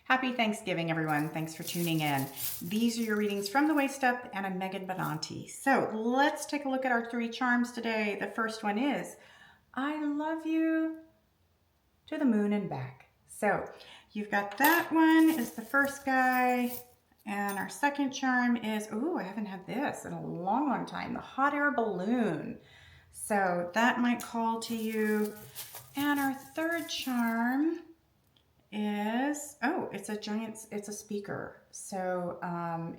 Happy Thanksgiving, everyone. Thanks for tuning in. These are your readings from the waist up, and I'm Megan Benanti. So let's take a look at our 3 charms today. The first one is, I love you to the moon and back. So you've got that one is the first guy. And our second charm is, ooh, I haven't had this in a long, long time, the hot air balloon. So that might call to you. And our third charm is, oh, it's a speaker. So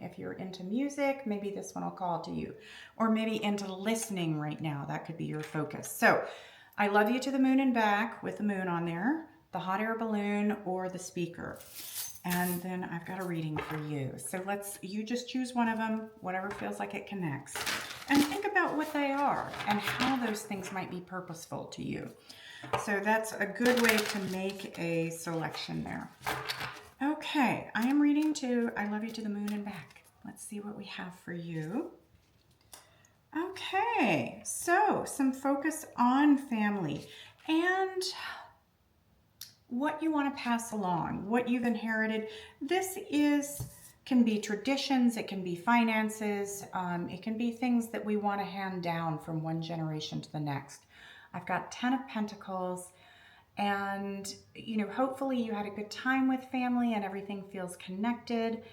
if you're into music, maybe this one will call to you, or maybe into listening right now. That could be your focus. So I love you to the moon and back with the moon on there, the hot air balloon, or the speaker. And then I've got a reading for you. So you just choose one of them, whatever feels like it connects, and think about what they are and how those things might be purposeful to you. So that's a good way to make a selection there. Okay, I am reading to I Love You to the Moon and Back. Let's see what we have for you. Okay, so some focus on family and what you want to pass along, what you've inherited. Can be traditions, it can be finances, it can be things that we want to hand down from one generation to the next. I've got 10 of Pentacles, and hopefully you had a good time with family and everything feels connected.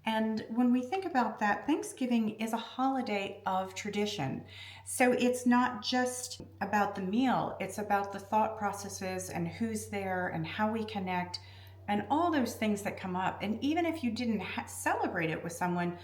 And when we think about that, Thanksgiving is a holiday of tradition. So it's not just about the meal, it's about the thought processes and who's there and how we connect and all those things that come up. And even if you didn't celebrate it with someone,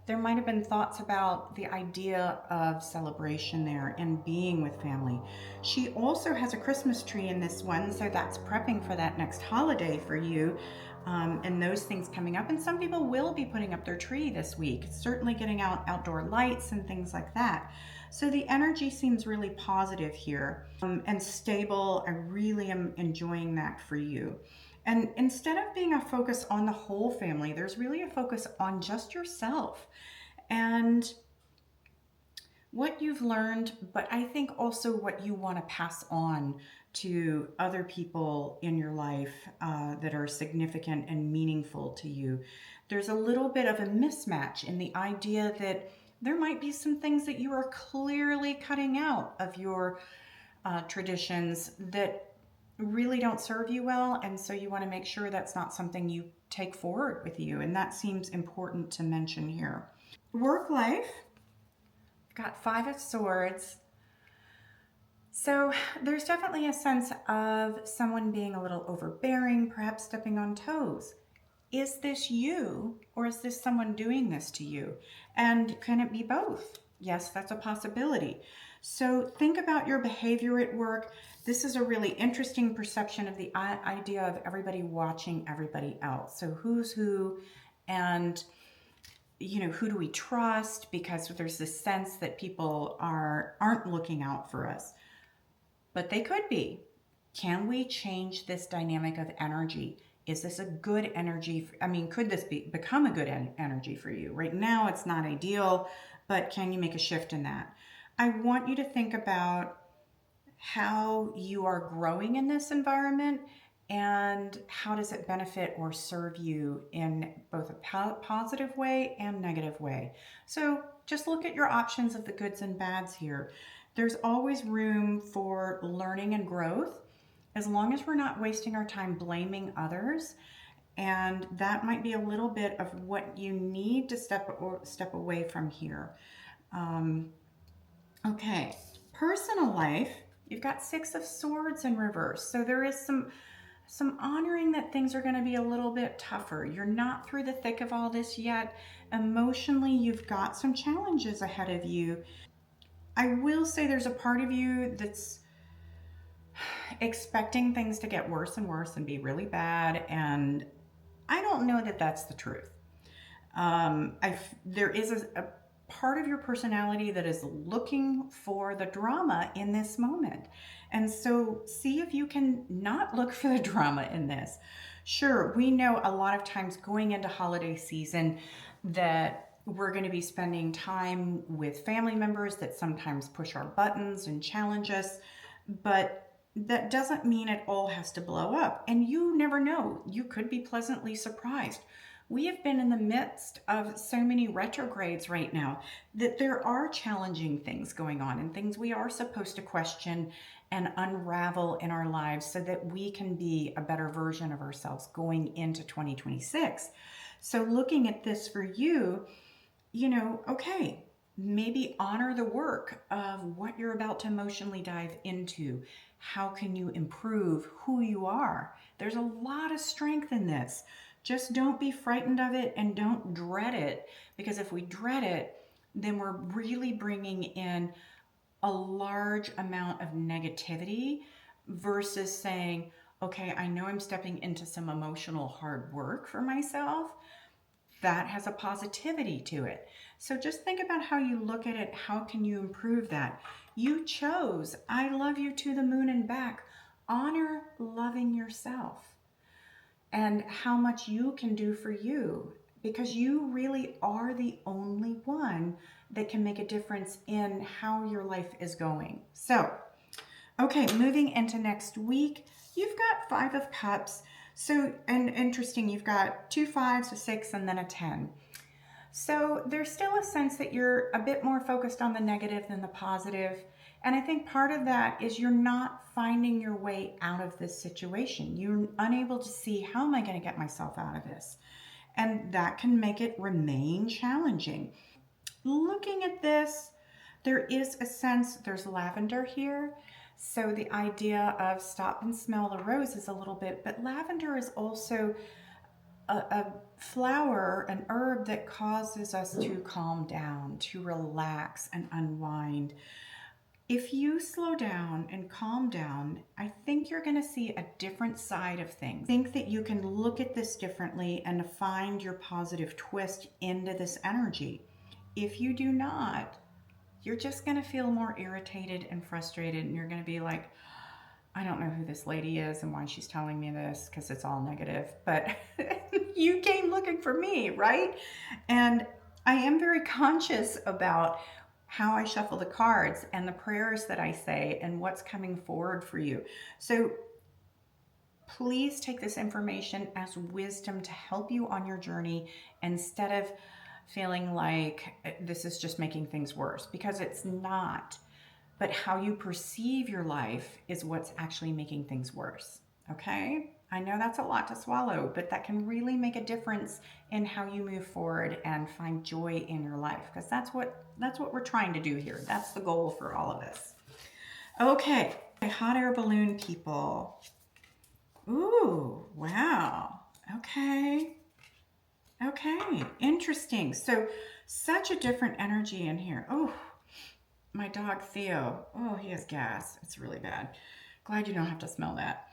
there might have been thoughts about the idea of celebration there and being with family. She also has a Christmas tree in this one, so that's prepping for that next holiday for you, and those things coming up. And some people will be putting up their tree this week, certainly getting out outdoor lights and things like that. So the energy seems really positive here, and stable. I really am enjoying that for you. And instead of being a focus on the whole family, there's really a focus on just yourself and what you've learned, but I think also what you want to pass on to other people in your life that are significant and meaningful to you. There's a little bit of a mismatch in the idea that there might be some things that you are clearly cutting out of your traditions that really don't serve you well, and so you want to make sure that's not something you take forward with you, and that seems important to mention here. Work life, got 5 of Swords. So there's definitely a sense of someone being a little overbearing, perhaps stepping on toes. Is this you, or is this someone doing this to you? And can it be both? Yes, that's a possibility. So think about your behavior at work. This is a really interesting perception of the idea of everybody watching everybody else. So who's who, and who do we trust? Because there's this sense that people aren't looking out for us, but they could be. Can we change this dynamic of energy? Is this a good energy? Could this become a good energy for you? Right now, it's not ideal, but can you make a shift in that? I want you to think about how you are growing in this environment and how does it benefit or serve you in both a positive way and negative way. So just look at your options of the goods and bads here. There's always room for learning and growth, as long as we're not wasting our time blaming others. And that might be a little bit of what you need to step away from here. Okay, personal life, you've got 6 of Swords in reverse. So there is some honoring that things are going to be a little bit tougher. You're not through the thick of all this yet. Emotionally, you've got some challenges ahead of you. I will say there's a part of you that's expecting things to get worse and worse and be really bad, and I don't know that that's the truth. There is a part of your personality that is looking for the drama in this moment. And so see if you can not look for the drama in this. Sure, we know a lot of times going into holiday season that we're going to be spending time with family members that sometimes push our buttons and challenge us, but that doesn't mean it all has to blow up. And you never know. You could be pleasantly surprised. We have been in the midst of so many retrogrades right now that there are challenging things going on and things we are supposed to question and unravel in our lives so that we can be a better version of ourselves going into 2026. So, looking at this for you, okay, maybe honor the work of what you're about to emotionally dive into. How can you improve who you are? There's a lot of strength in this. Just don't be frightened of it and don't dread it, because if we dread it, then we're really bringing in a large amount of negativity versus saying, okay, I know I'm stepping into some emotional hard work for myself. That has a positivity to it. So just think about how you look at it. How can you improve that? You chose, I love you to the moon and back. Honor loving yourself and how much you can do for you, because you really are the only one that can make a difference in how your life is going. So, okay, moving into next week, you've got Five of Cups. So, and interesting, you've got 2 5s, a 6, and then a 10. So there's still a sense that you're a bit more focused on the negative than the positive. And I think part of that is you're not finding your way out of this situation. You're unable to see, how am I going to get myself out of this? And that can make it remain challenging. Looking at this, there is a sense, there's lavender here. So the idea of stop and smell the roses a little bit, but lavender is also a flower, an herb that causes us to calm down, to relax and unwind. If you slow down and calm down, I think you're going to see a different side of things. I think that you can look at this differently and find your positive twist into this energy. If you do not, you're just going to feel more irritated and frustrated, and you're going to be like, I don't know who this lady is and why she's telling me this, because it's all negative. But you came looking for me, right? And I am very conscious about how I shuffle the cards and the prayers that I say and what's coming forward for you. So please take this information as wisdom to help you on your journey instead of feeling like this is just making things worse, because it's not. But how you perceive your life is what's actually making things worse. Okay? I know that's a lot to swallow, but that can really make a difference in how you move forward and find joy in your life, because that's what we're trying to do here. That's the goal for all of us. Okay, hot air balloon people. Ooh, wow. Okay. Okay, interesting. So such a different energy in here. Oh, my dog Theo. Oh, he has gas. It's really bad. Glad you don't have to smell that.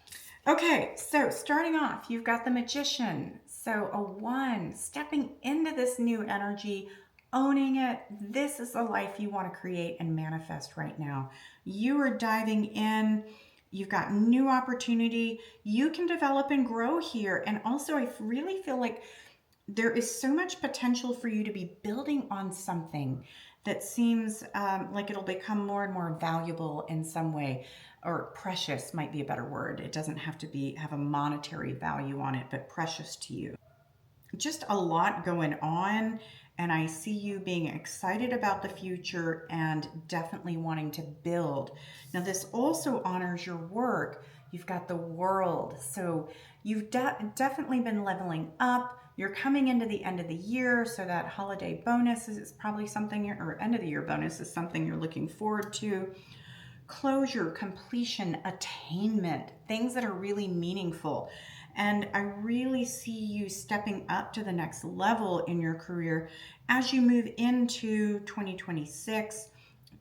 Okay, so starting off, you've got the Magician. So a 1, stepping into this new energy, owning it. This is the life you want to create and manifest right now. You are diving in. You've got new opportunity. You can develop and grow here. And also, I really feel like there is so much potential for you to be building on something that seems like it'll become more and more valuable in some way, or precious might be a better word. It doesn't have to have a monetary value on it, but precious to you. Just a lot going on, and I see you being excited about the future and definitely wanting to build. Now, this also honors your work. You've got the World, so you've definitely been leveling up. You're coming into the end of the year, so that holiday bonus is probably something, or end of the year bonus is something you're looking forward to. Closure, completion, attainment, things that are really meaningful. And I really see you stepping up to the next level in your career as you move into 2026,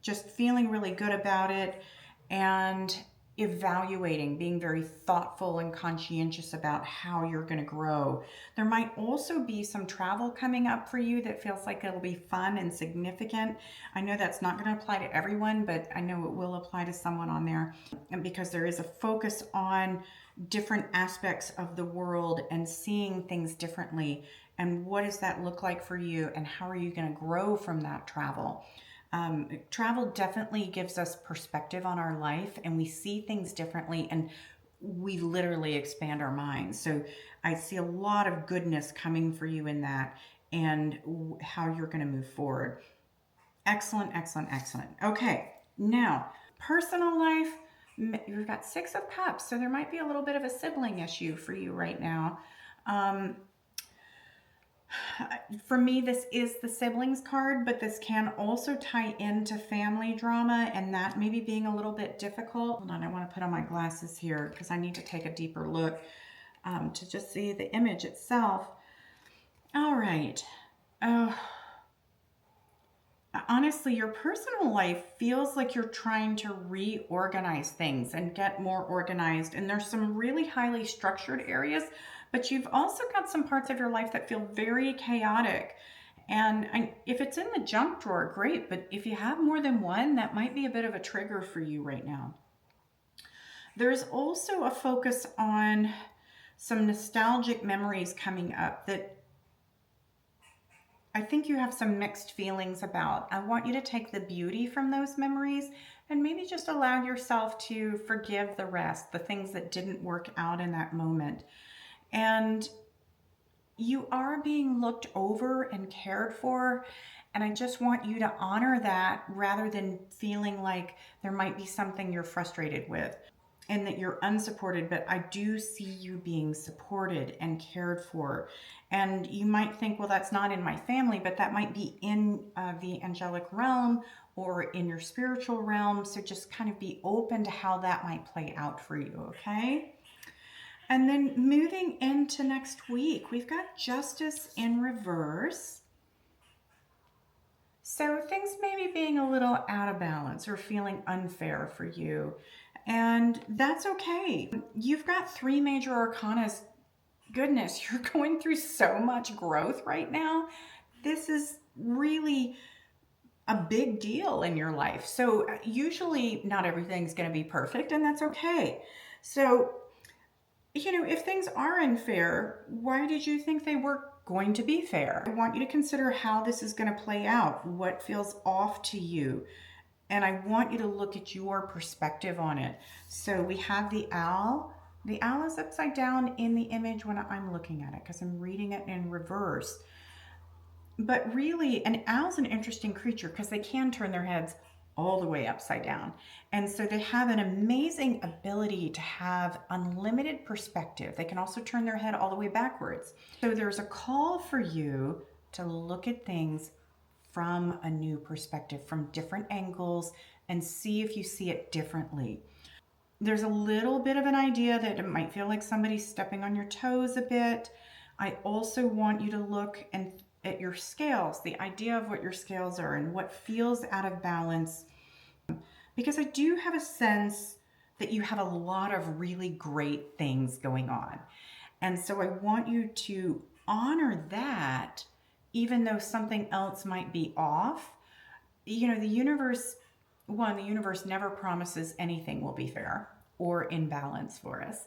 just feeling really good about it and evaluating, being very thoughtful and conscientious about how you're going to grow. There might also be some travel coming up for you that feels like it'll be fun and significant. I know that's not going to apply to everyone, but I know it will apply to someone on there, and because there is a focus on different aspects of the world and seeing things differently. And what does that look like for you, and how are you going to grow from that travel? Travel definitely gives us perspective on our life, and we see things differently, and we literally expand our minds. So I see a lot of goodness coming for you in that, and how you're going to move forward. Excellent, excellent, excellent. Okay, now personal life. You've got Six of Cups, so there might be a little bit of a sibling issue for you right now. Um, for me, this is the siblings card, but this can also tie into family drama, and that maybe being a little bit difficult. Hold on, I want to put on my glasses here because I need to take a deeper look to just see the image itself. All right. Oh, honestly, your personal life feels like you're trying to reorganize things and get more organized. And there's some really highly structured areas, but you've also got some parts of your life that feel very chaotic. And if it's in the junk drawer, great. But if you have more than one, that might be a bit of a trigger for you right now. There's also a focus on some nostalgic memories coming up that I think you have some mixed feelings about. I want you to take the beauty from those memories and maybe just allow yourself to forgive the rest, the things that didn't work out in that moment. And you are being looked over and cared for. And I just want you to honor that rather than feeling like there might be something you're frustrated with and that you're unsupported. But I do see you being supported and cared for. And you might think, well, that's not in my family, but that might be in the angelic realm or in your spiritual realm. So just kind of be open to how that might play out for you, okay? And then moving into next week, we've got Justice in reverse. So things maybe being a little out of balance or feeling unfair for you. And that's okay. You've got three major arcanas. Goodness, you're going through so much growth right now. This is really a big deal in your life. So usually not everything's going to be perfect, and that's okay. So, if things are unfair, why did you think they were going to be fair? I want you to consider how this is going to play out, what feels off to you. And I want you to look at your perspective on it. So we have the owl. The owl is upside down in the image when I'm looking at it because I'm reading it in reverse. But really, an owl's an interesting creature because they can turn their heads all the way upside down. And so they have an amazing ability to have unlimited perspective. They can also turn their head all the way backwards. So there's a call for you to look at things from a new perspective, from different angles, and see if you see it differently. There's a little bit of an idea that it might feel like somebody's stepping on your toes a bit. I also want you to look at your scales, the idea of what your scales are and what feels out of balance, because I do have a sense that you have a lot of really great things going on. And so I want you to honor that, even though something else might be off. The universe never promises anything will be fair or in balance for us.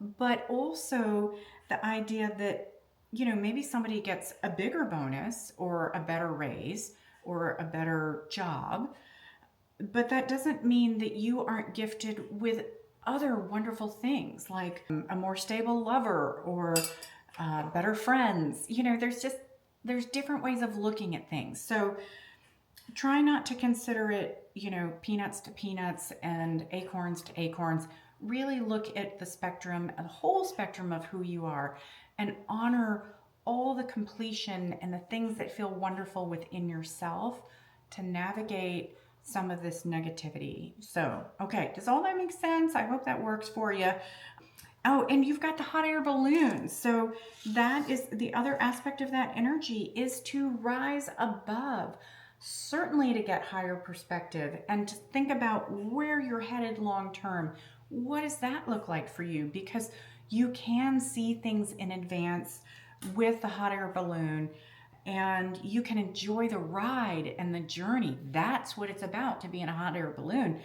But also the idea that, maybe somebody gets a bigger bonus or a better raise or a better job, but that doesn't mean that you aren't gifted with other wonderful things like a more stable lover or better friends. There's different ways of looking at things. So try not to consider it, peanuts to peanuts and acorns to acorns. Really look at the spectrum, the whole spectrum of who you are, and honor all the completion and the things that feel wonderful within yourself to navigate some of this negativity. So, okay, does all that make sense? I hope that works for you. Oh, and you've got the hot air balloon. So that is the other aspect of that energy, is to rise above, certainly to get higher perspective and to think about where you're headed long term. What does that look like for you? Because you can see things in advance with the hot air balloon, and you can enjoy the ride and the journey. That's what it's about to be in a hot air balloon.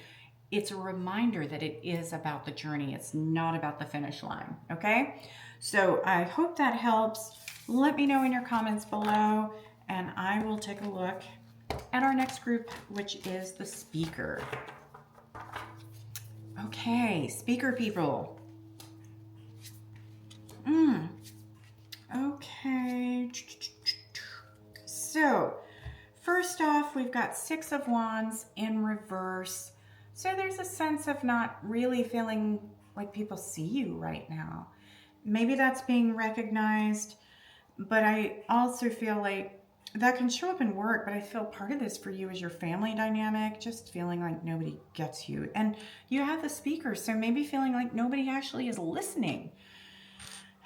It's a reminder that it is about the journey. It's not about the finish line, okay? So I hope that helps. Let me know in your comments below, and I will take a look And our next group, which is the speaker. Okay, speaker people. Okay. So, first off, we've got Six of Wands in reverse. So there's a sense of not really feeling like people see you right now. Maybe that's being recognized, but I also feel like that can show up in work, but I feel part of this for you is your family dynamic, just feeling like nobody gets you. And you have the speaker, so maybe feeling like nobody actually is listening.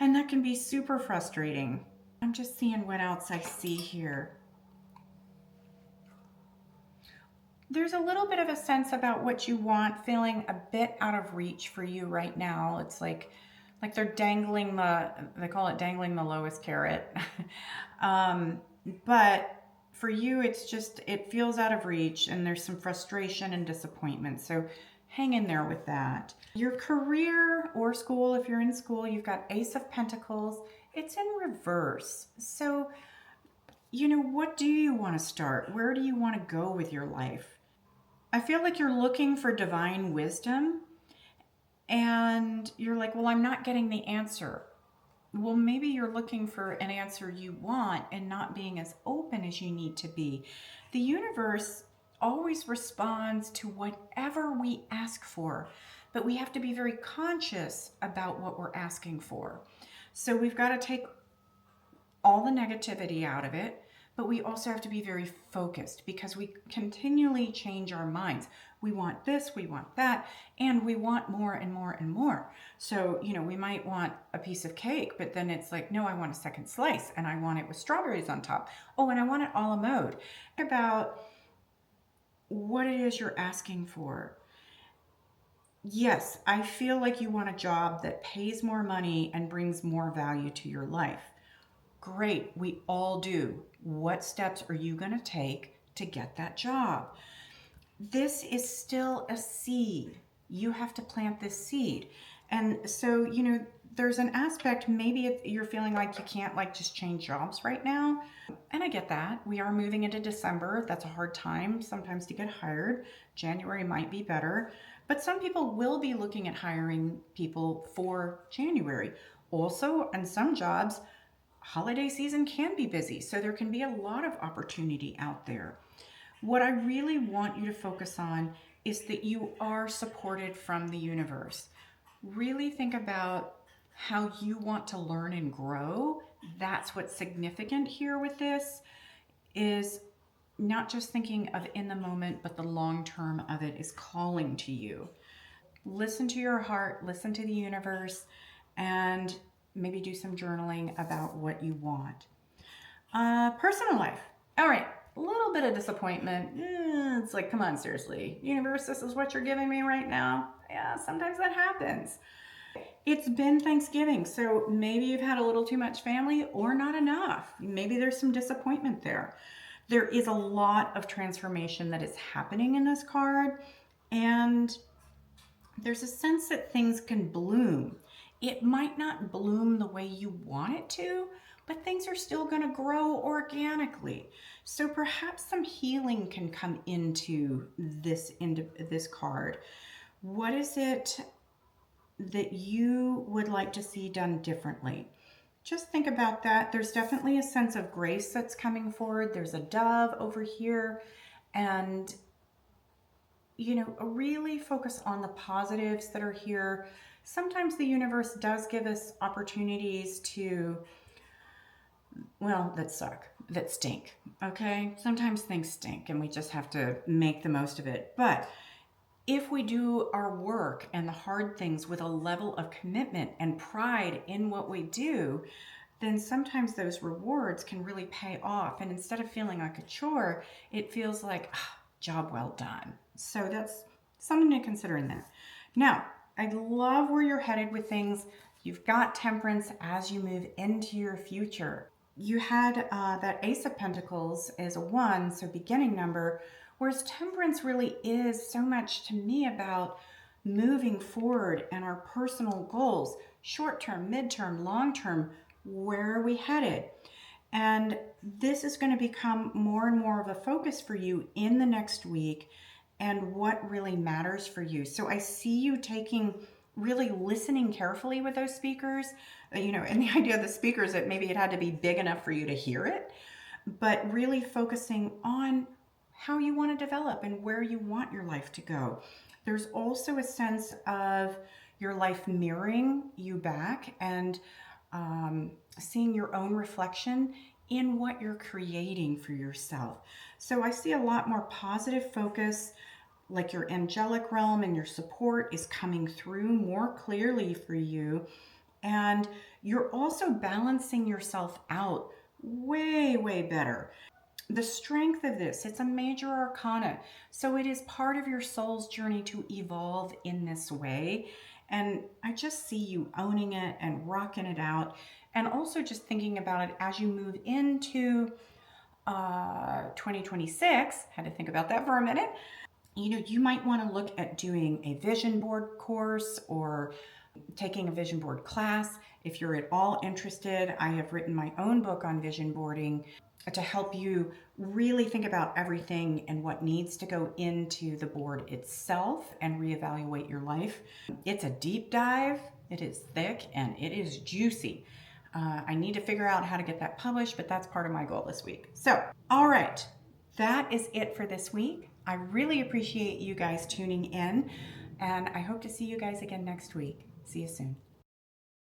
And that can be super frustrating. I'm just seeing what else I see here. There's a little bit of a sense about what you want, feeling a bit out of reach for you right now. It's like they're dangling they call it dangling the lowest carrot. But for you, it's just, it feels out of reach and there's some frustration and disappointment. So hang in there with that. Your career or school, if you're in school, you've got Ace of Pentacles. It's in reverse. So, what do you want to start? Where do you want to go with your life? I feel like you're looking for divine wisdom and you're like, well, I'm not getting the answer. Well, maybe you're looking for an answer you want and not being as open as you need to be. The universe always responds to whatever we ask for, but we have to be very conscious about what we're asking for. So we've got to take all the negativity out of it, but we also have to be very focused because we continually change our minds. We want this, we want that, and we want more and more and more. So, we might want a piece of cake, but then it's like, no, I want a second slice and I want it with strawberries on top. Oh, and I want it a la mode. Think about what it is you're asking for. Yes, I feel like you want a job that pays more money and brings more value to your life. Great, we all do. What steps are you going to take to get that job? This is still a seed. You have to plant this seed. And so, there's an aspect, maybe you're feeling like you can't just change jobs right now. And I get that. We are moving into December. That's a hard time sometimes to get hired. January might be better. But some people will be looking at hiring people for January. Also, in some jobs, holiday season can be busy, so there can be a lot of opportunity out there. What I really want you to focus on is that you are supported from the universe. Really think about how you want to learn and grow. That's what's significant here with this, is not just thinking of in the moment, but the long term of it is calling to you. Listen to your heart, listen to the universe, and maybe do some journaling about what you want. Personal life. All right, a little bit of disappointment. It's like, come on, seriously. Universe, this is what you're giving me right now? Yeah, sometimes that happens. It's been Thanksgiving, so maybe you've had a little too much family or not enough. Maybe there's some disappointment there. There is a lot of transformation that is happening in this card, and there's a sense that things can bloom. It might not bloom the way you want it to, but things are still going to grow organically. So perhaps some healing can come into this card. What is it that you would like to see done differently? Just think about that. There's definitely a sense of grace that's coming forward. There's a dove over here, and really focus on the positives that are here. Sometimes the universe does give us opportunities that suck, that stink, okay? Sometimes things stink and we just have to make the most of it. But if we do our work and the hard things with a level of commitment and pride in what we do, then sometimes those rewards can really pay off. And instead of feeling like a chore, it feels like, job well done. So that's something to consider in that. Now, I love where you're headed with things. You've got Temperance as you move into your future. You had that Ace of Pentacles as a 1, so beginning number, whereas Temperance really is so much to me about moving forward and our personal goals, short-term, mid-term, long-term. Where are we headed? And this is going to become more and more of a focus for you in the next week and what really matters for you. So I see you really listening carefully with those speakers, and the idea of the speakers that maybe it had to be big enough for you to hear it, but really focusing on how you want to develop and where you want your life to go. There's also a sense of your life mirroring you back and seeing your own reflection in what you're creating for yourself. So I see a lot more positive focus, like your angelic realm and your support is coming through more clearly for you. And you're also balancing yourself out way, way better. The strength of this, it's a major arcana. So it is part of your soul's journey to evolve in this way. And I just see you owning it and rocking it out. And also just thinking about it as you move into 2026. Had to think about that for a minute. You might want to look at doing a vision board course or taking a vision board class. If you're at all interested, I have written my own book on vision boarding to help you really think about everything and what needs to go into the board itself and reevaluate your life. It's a deep dive, it is thick, and it is juicy. I need to figure out how to get that published, but that's part of my goal this week. So, all right, that is it for this week. I really appreciate you guys tuning in, and I hope to see you guys again next week. See you soon.